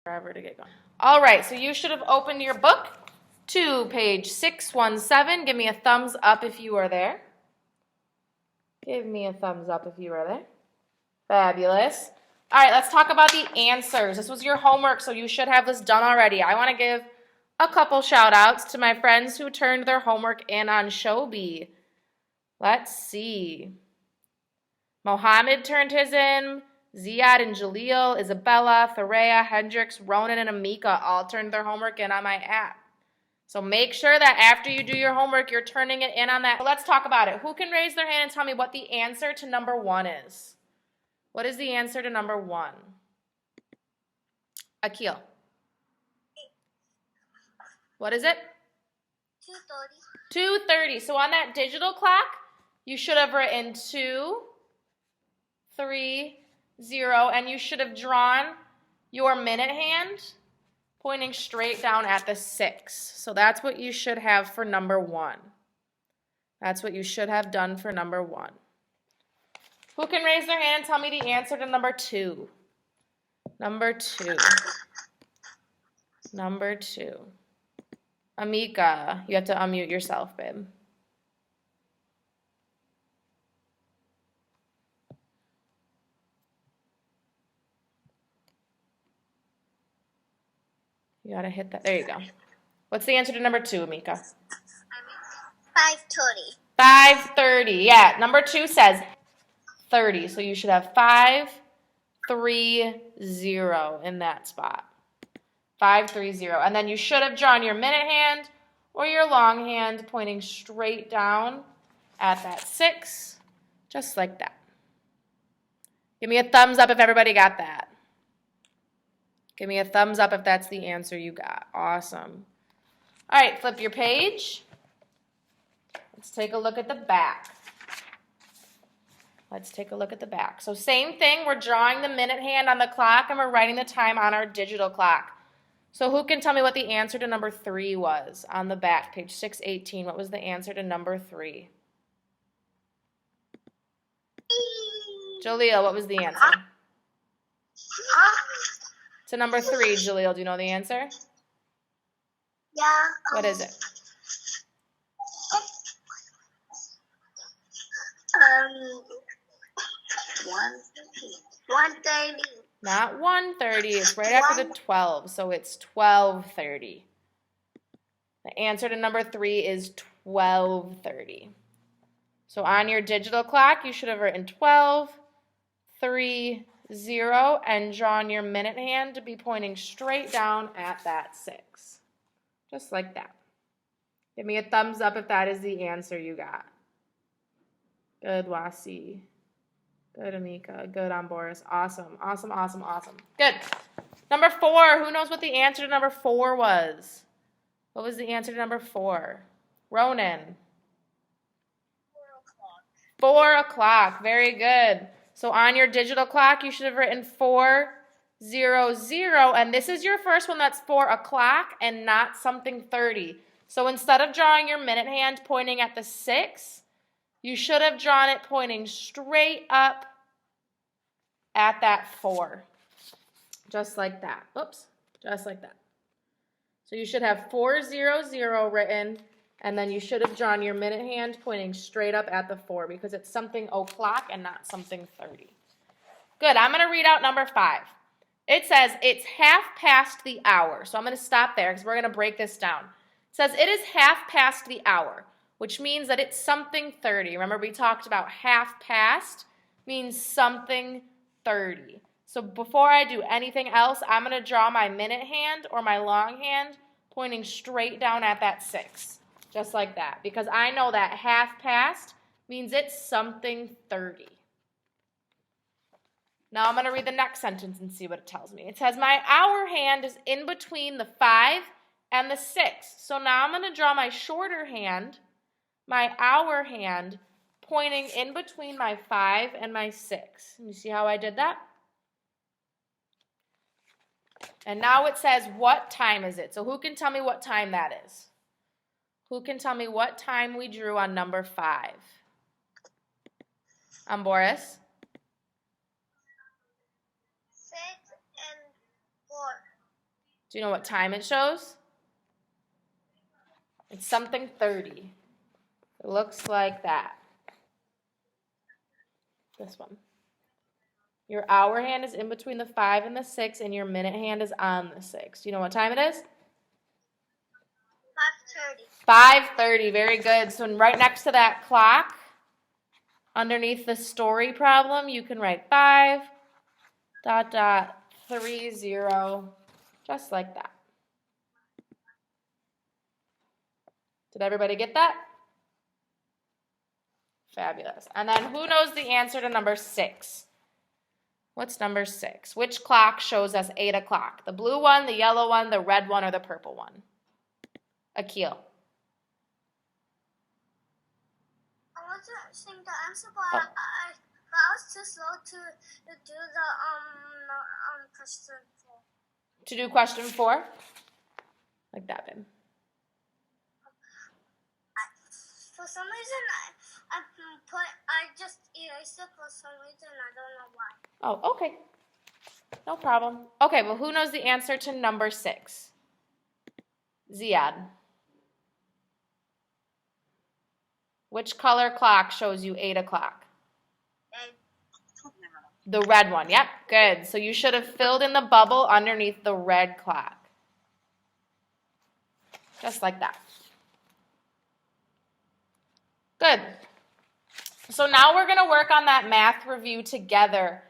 Forever to get going. All right, so you should have opened your book to page 617. Give me a thumbs up if you are there. Give me a thumbs up if you are there. Fabulous. All right, let's talk about the answers. This was your homework, so you should have this done already. I want to give a couple shout outs to my friends who turned their homework in on Shobi. Let's see. Mohammed turned his in. Ziad and Jaleel, Isabella, Tharea, Hendricks, Ronan, and Amika all turned their homework in on my app. So make sure that after you do your homework, you're turning it in on that. Let's talk about it. Who can raise their hand and tell me what the answer to number 1 is? What is the answer to number 1? Akil. What is it? 2:30. 2:30. So on that digital clock, you should have written 2, 3, 0, and you should have drawn your minute hand pointing straight down at the 6. So that's what you should have for number 1. That's what you should have done for number 1. Who can raise their hand and tell me the answer to number 2? Number 2. Number 2. Amika, you have to unmute yourself, babe. You gotta hit that. There you go. What's the answer to number 2, Amika? 5:30. 5:30. Yeah, number 2 says 30. So you should have 5:30 in that spot. 5:30. And then you should have drawn your minute hand or your long hand pointing straight down at that 6, just like that. Give me a thumbs up if everybody got that. Give me a thumbs up if that's the answer you got. Awesome. All right, flip your page. Let's take a look at the back. Let's take a look at the back. So same thing, we're drawing the minute hand on the clock and we're writing the time on our digital clock. So who can tell me what the answer to number 3 was on the back, page 618? What was the answer to number 3? Jaleel, what was the answer? To number 3, Jaleel, do you know the answer? Yeah. What is it? 1:30. Not 1:30. It's right after the 12, so it's 12:30. The answer to number 3 is 12:30. So on your digital clock, you should have written 12:30 and drawn your minute hand to be pointing straight down at that 6. Just like that. Give me a thumbs up if that is the answer you got. Good, Wasi. Good, Amika. Good on Boris. Awesome. Awesome, awesome, awesome. Good. Number 4. Who knows what the answer to number 4 was? What was the answer to number 4? Ronan. 4 o'clock. Very good. So on your digital clock, you should have written 4:00, and this is your first one that's 4 o'clock and not something 30. So instead of drawing your minute hand pointing at the 6, you should have drawn it pointing straight up at that 4. Just like that. Oops. Just like that. So you should have 4:00 written, and then you should have drawn your minute hand pointing straight up at the 4 because it's something o'clock and not something 30. Good. I'm going to read out number 5. It says it's 1/2 the hour. So I'm going to stop there because we're going to break this down. It says it is 1/2 the hour, which means that it's something 30. Remember we talked about 1/2 means something 30. So before I do anything else, I'm going to draw my minute hand or my long hand pointing straight down at that 6. Just like that. Because I know that 1/2 means it's something 30. Now I'm going to read the next sentence and see what it tells me. It says, my hour hand is in between the 5 and the 6. So now I'm going to draw my shorter hand, my hour hand, pointing in between my 5 and my 6. You see how I did that? And now it says, what time is it? So who can tell me what time that is? Who can tell me what time we drew on number 5? Boris? 6 and 4. Do you know what time it shows? It's something 30. It looks like that. This one. Your hour hand is in between the 5 and the 6, and your minute hand is on the 6. Do you know what time it is? 5:30. 5:30. Very good. So right next to that clock, underneath the story problem, you can write 5.30, just like that. Did everybody get that? Fabulous. And then who knows the answer to number 6? What's number 6? Which clock shows us 8 o'clock? The blue one, the yellow one, the red one, or the purple one? Akil. I was saying the answer, but I was too slow to do the question 4. To do question 4? Like that, babe. For some reason, I just erased it for some reason. I don't know why. Oh, okay. No problem. Okay, well, who knows the answer to number 6? Ziad. Which color clock shows you 8 o'clock? The red one. Yep, good. So you should have filled in the bubble underneath the red clock. Just like that. Good. So now we're going to work on that math review together.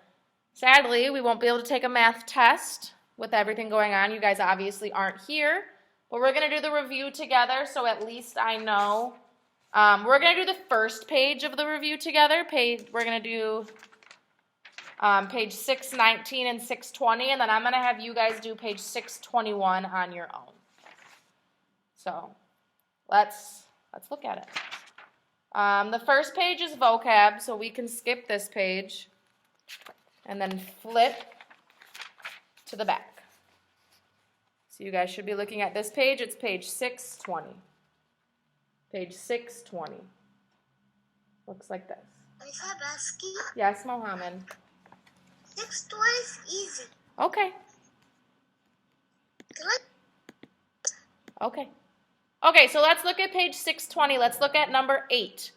Sadly, we won't be able to take a math test with everything going on. You guys obviously aren't here, but we're going to do the review together, so at least I know. We're going to do the first page of the review together. We're going to do page 619 and 620, and then I'm going to have you guys do page 621 on your own. So let's look at it. The first page is vocab, so we can skip this page and then flip to the back. So you guys should be looking at this page. It's page 620. Page 620. Looks like this. Is that basket? Yes, Mohammed. 620 is easy. Okay. Good. Okay. Okay, so let's look at page 620. Let's look at number 8.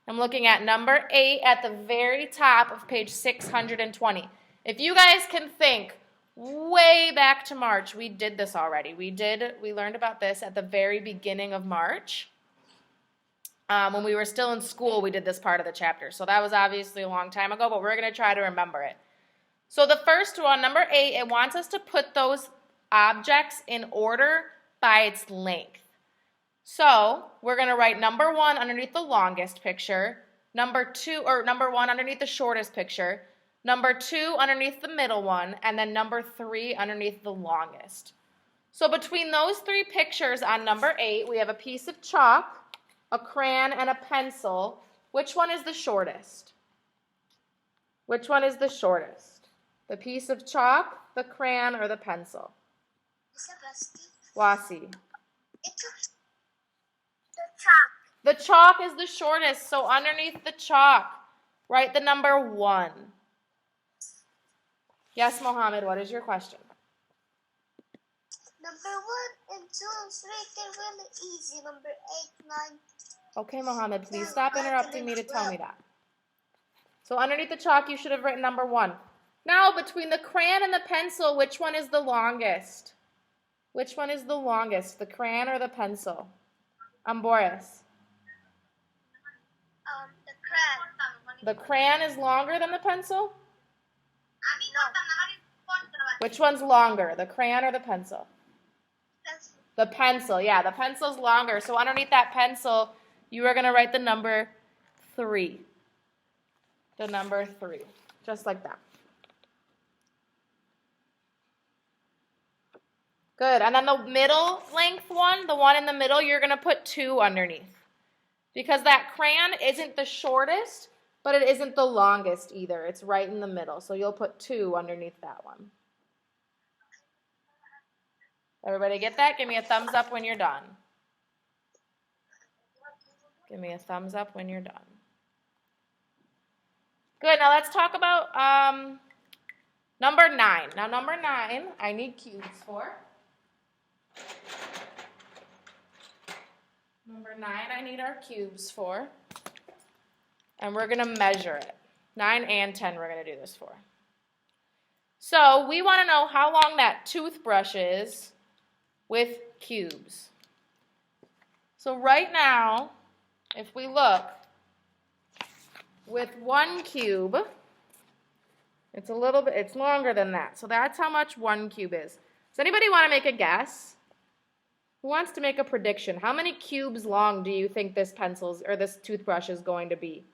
I'm looking at number 8 at the very top of page 620. If you guys can think way back to March, we did this already. We learned about this at the very beginning of March. When we were still in school, we did this part of the chapter. So that was obviously a long time ago, but we're going to try to remember it. So the first one, number 8, it wants us to put those objects in order by its length. So we're going to write number 1 underneath the longest picture, number 1 underneath the shortest picture, number 2 underneath the middle one, and then number 3 underneath the longest. So between those 3 pictures on number 8, we have a piece of chalk, a crayon, and a pencil. Which one is the shortest? Which one is the shortest? The piece of chalk, the crayon, or the pencil? Is that basket? Wasi. It's the chalk. The chalk is the shortest, so underneath the chalk, write the number 1. Yes, Mohammed, what is your question? Number 1 and 2 and 3, they're really easy. Number 8, 9. Okay, Mohammed, please stop interrupting me to tell me that. So underneath the chalk, you should have written number 1. Now, between the crayon and the pencil, which one is the longest? Which one is the longest, the crayon or the pencil? Boris. The crayon. The crayon is longer than the pencil? No. Which one's longer, the crayon or the pencil? Pencil. The pencil, yeah, the pencil's longer. So underneath that pencil, you are going to write the number 3. The number 3, just like that. Good, and then the middle length one, the one in the middle, you're going to put 2 underneath. Because that crayon isn't the shortest, but it isn't the longest either. It's right in the middle, so you'll put 2 underneath that one. Everybody get that? Give me a thumbs up when you're done. Give me a thumbs up when you're done. Good, now let's talk about number 9. Now number 9, I need cubes for. Number 9, I need our cubes for. And we're going to measure it. 9 and 10 we're going to do this for. So we want to know how long that toothbrush is with cubes. So right now, if we look, with 1 cube, it's longer than that. So that's how much 1 cube is. Does anybody want to make a guess? Who wants to make a prediction? How many cubes long do you think this toothbrush is going to be?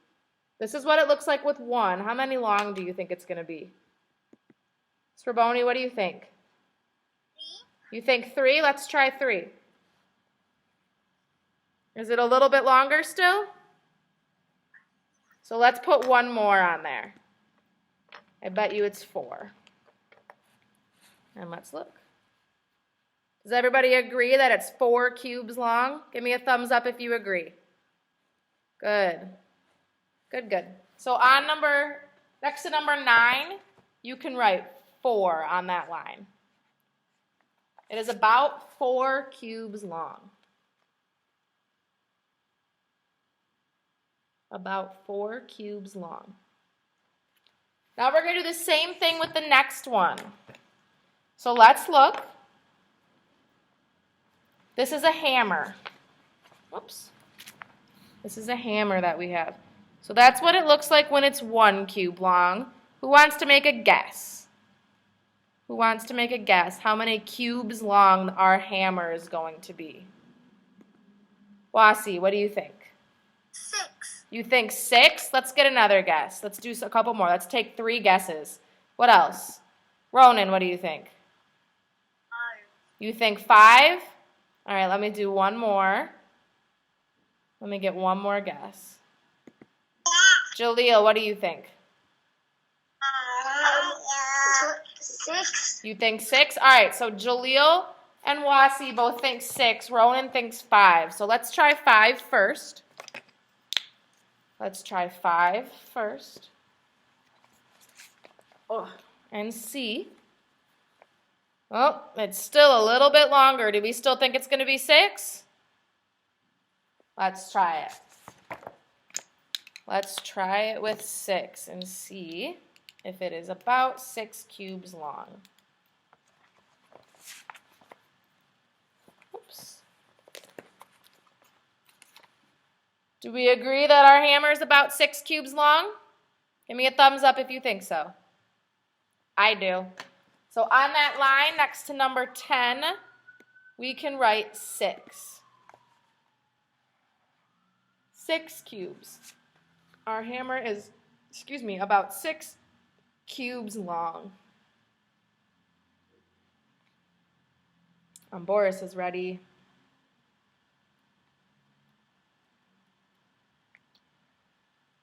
This is what it looks like with 1. How many long do you think it's going to be? Sraboni, what do you think? 3. You think 3? Let's try 3. Is it a little bit longer still? So let's put 1 more on there. I bet you it's 4. And let's look. Does everybody agree that it's 4 cubes long? Give me a thumbs up if you agree. Good. Good, good. So next to number 9, you can write 4 on that line. It is about 4 cubes long. About 4 cubes long. Now we're going to do the same thing with the next one. So let's look. This is a hammer. Whoops. This is a hammer that we have. So that's what it looks like when it's 1 cube long. Who wants to make a guess? Who wants to make a guess how many cubes long our hammer is going to be? Wasi, what do you think? 6. You think 6? Let's get another guess. Let's do a couple more. Let's take 3 guesses. What else? Ronan, what do you think? 5. You think 5? All right, let me do 1 more. Let me get 1 more guess. Jaleel, what do you think? 6. You think 6? All right, so Jaleel and Wasi both think 6. Ronan thinks 5. So let's try 5 first. Let's try 5 first. Oh, and see. Oh, it's still a little bit longer. Do we still think it's going to be 6? Let's try it. Let's try it with 6 and see if it is about 6 cubes long. Oops. Do we agree that our hammer is about 6 cubes long? Give me a thumbs up if you think so. I do. So on that line next to number 10, we can write 6. 6 cubes. Our hammer is, about 6 cubes long. Boris is ready.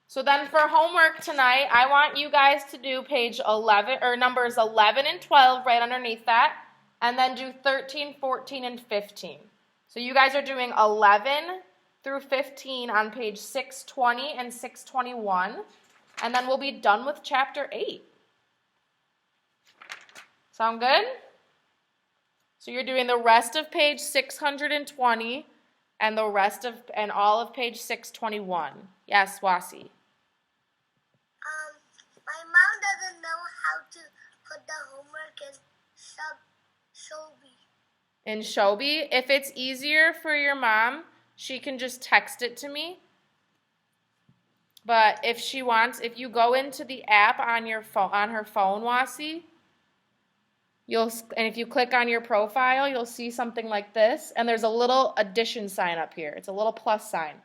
So then for homework tonight, I want you guys to do page 11, or numbers 11 and 12 right underneath that, and then do 13, 14, and 15. So you guys are doing 11 through 15 on page 620 and 621, and then we'll be done with chapter 8. Sound good? So you're doing the rest of page 620 and all of page 621. Yes, Wasi. My mom doesn't know how to put the homework in Shobi. In Shobi, if it's easier for your mom, she can just text it to me. But if you go into the app on your phone, on her phone, Wasi, and if you click on your profile, you'll see something like this, and there's a little addition sign up here. It's a little plus sign.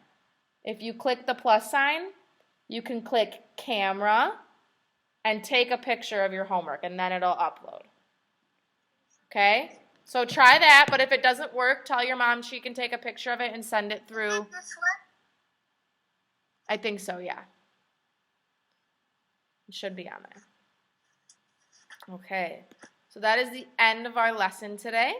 If you click the plus sign, you can click camera and take a picture of your homework, and then it'll upload. Okay? So try that, but if it doesn't work, tell your mom she can take a picture of it and send it through. Like this one? I think so, yeah. It should be on there. Okay. So that is the end of our lesson today.